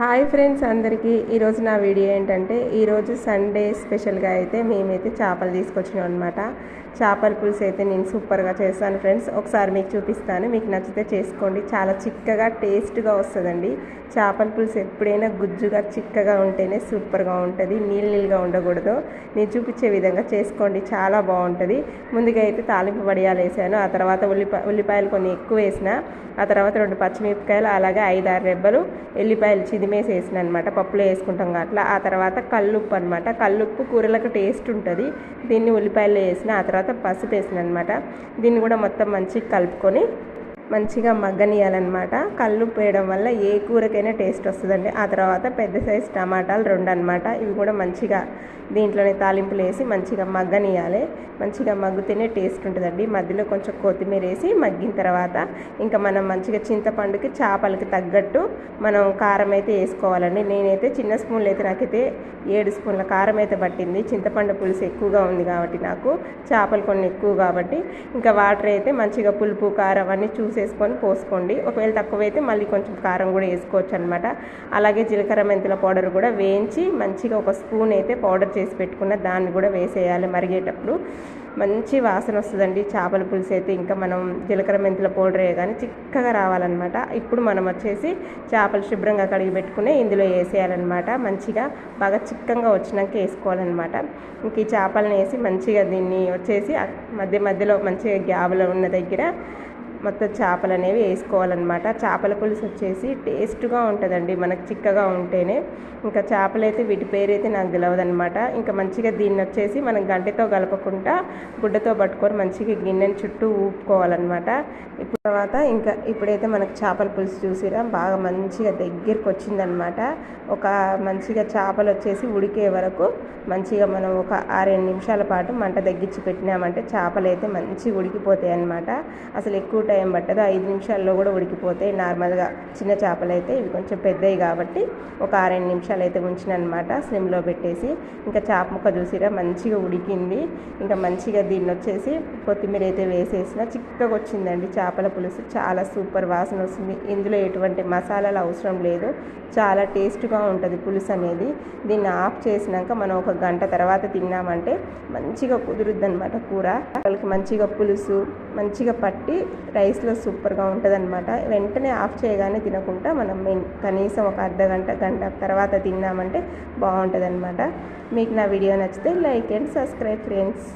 Hi friends అందరికీ ఈరోజు నా వీడియో ఏంటంటే ఈరోజు సండే స్పెషల్గా అయితే మేమైతే చేపలు తీసుకొచ్చినాం అనమాట. చేపల పులుసు అయితే నేను సూపర్గా చేస్తాను ఫ్రెండ్స్. ఒకసారి మీకు చూపిస్తాను, మీకు నచ్చితే చేసుకోండి. చాలా చిక్కగా టేస్ట్గా వస్తుందండి. చేపల పులుసు ఎప్పుడైనా గుజ్జుగా చిక్కగా ఉంటేనే సూపర్గా ఉంటుంది, నీళ్ళగా ఉండకూడదు. నేను చూపించే విధంగా చేసుకోండి, చాలా బాగుంటుంది. ముందుగా అయితే తాలింపు వడియాలు వేసాను, ఆ తర్వాత ఉల్లిపాయలు కొన్ని ఎక్కువ వేసిన, ఆ తర్వాత 2 పచ్చిమిరపకాయలు, అలాగే 5-6 రెబ్బలు ఎల్లిపాయలు చిదిమేసి వేసిన అనమాట. పప్పులో వేసుకుంటాం అట్లా. ఆ తర్వాత కల్లుప్పు అనమాట. కల్లుప్పు కూరలకు టేస్ట్ ఉంటుంది. దీన్ని ఉల్లిపాయలు వేసిన, ఆ తర్వాత పసుపు వేసిన అనమాట. దీన్ని కూడా మొత్తం మంచిగా కలుపుకొని మంచిగా మగ్గనియాలన్నమాట. కల్లుప్పు వేయడం వల్ల ఏ కూరకైనా టేస్ట్ వస్తుందండి. ఆ తర్వాత పెద్ద సైజు టమాటాలు 2 అనమాట. ఇవి కూడా మంచిగా దీంట్లోనే తాలింపులు వేసి మంచిగా మగ్గనియాలి. మంచిగా మగ్గితేనే టేస్ట్ ఉంటుందండి. మధ్యలో కొంచెం కొత్తిమీర వేసి మగ్గిన తర్వాత ఇంకా మనం మంచిగా చింతపండుకి చేపలకి తగ్గట్టు మనం కారం అయితే వేసుకోవాలండి. నేనైతే చిన్న స్పూన్లు అయితే నాకైతే 7 స్పూన్ల కారం అయితే పట్టింది. చింతపండు పులుసు ఎక్కువగా ఉంది కాబట్టి నాకు చేపలు కొన్ని ఎక్కువ కాబట్టి ఇంకా వాటర్ అయితే మంచిగా పులుపు కారం అన్నీ చూసేసుకొని పోసుకోండి. ఒకవేళ తక్కువైతే మళ్ళీ కొంచెం కారం కూడా వేసుకోవచ్చు అనమాట. అలాగే జీలకర్ర మెంతుల పౌడర్ కూడా వేయించి మంచిగా 1 స్పూన్ అయితే పౌడర్ చేసి పెట్టుకున్న దాన్ని కూడా వేసేయాలి. మరిగేటప్పుడు మంచి వాసన వస్తుందండి చేపల పులుసు అయితే. ఇంకా మనం జీలకర్ర మెంతుల పౌడర్ వేయగానే చిక్కగా రావాలన్నమాట. ఇప్పుడు మనం వచ్చేసి చేపలు శుభ్రంగా కడిగి పెట్టుకుని ఇందులో వేసేయాలన్నమాట. మంచిగా బాగా చిక్కగా వచ్చినాక వేసుకోవాలన్నమాట. ఇంక ఈ చేపలను వేసి మంచిగా దీన్ని వచ్చేసి మధ్యలో మంచిగా గ్యాబులో ఉన్న దగ్గర మొత్తం చేపలు అనేవి వేసుకోవాలన్నమాట. చేపల పులుసు వచ్చేసి టేస్ట్గా ఉంటుందండి మనకు చిక్కగా ఉంటేనే. ఇంకా చేపలు అయితే వీటి పేరైతే నాకు తెలియదన్నమాట. ఇంకా మంచిగా దీన్ని వచ్చేసి మనం గంటెతో కలపకుండా గుడ్డతో పట్టుకొని మంచిగా గిన్నెని చుట్టూ ఊపుకోవాలన్నమాట. ఇప్పుడు తర్వాత ఇప్పుడైతే మనకు చేపల పులుసు చూసిరా బాగా మంచిగా దగ్గరికి వచ్చిందనమాట. ఒక మంచిగా చేపలు వచ్చేసి ఉడికే వరకు మంచిగా మనం ఒక 6-7 నిమిషాల పాటు మంట తగ్గించి పెట్టినామంటే చేపలు అయితే మంచిగా ఉడికిపోతాయి అన్నమాట. అసలు ఎక్కువ టైం పట్టదు, 5 నిమిషాల్లో కూడా ఉడికిపోతాయి. నార్మల్గా చిన్న చేపలు అయితే ఇవి కొంచెం పెద్దవి కాబట్టి ఒక 6-7 నిమిషాలు అయితే ఉంచినమాట స్లిమ్లో పెట్టేసి. ఇంకా చేప ముక్క చూసిరా మంచిగా ఉడికింది. ఇంకా మంచిగా దీన్ని వచ్చేసి కొత్తిమీర అయితే వేసేసిన చిక్కగా వచ్చిందండి చేపల పులుసు. చాలా సూపర్ వాసన వస్తుంది. ఇందులో ఎటువంటి మసాలాలు అవసరం లేదు, చాలా టేస్ట్గా ఉంటుంది పులుసు అనేది. దీన్ని ఆఫ్ చేసినాక మనం 1 గంట తర్వాత తిన్నామంటే మంచిగా కుదురుద్ది అనమాట కూర. వాళ్ళకి మంచిగా పులుసు మంచిగా పట్టి రైస్లో సూపర్గా ఉంటుంది అనమాట. వెంటనే ఆఫ్ చేయగానే తినకుండా మనం కనీసం ఒక గంట తర్వాత తిన్నామంటే బాగుంటుంది అనమాట. మీకు నా వీడియో నచ్చితే లైక్ అండ్ సబ్స్క్రైబ్ ఫ్రెండ్స్.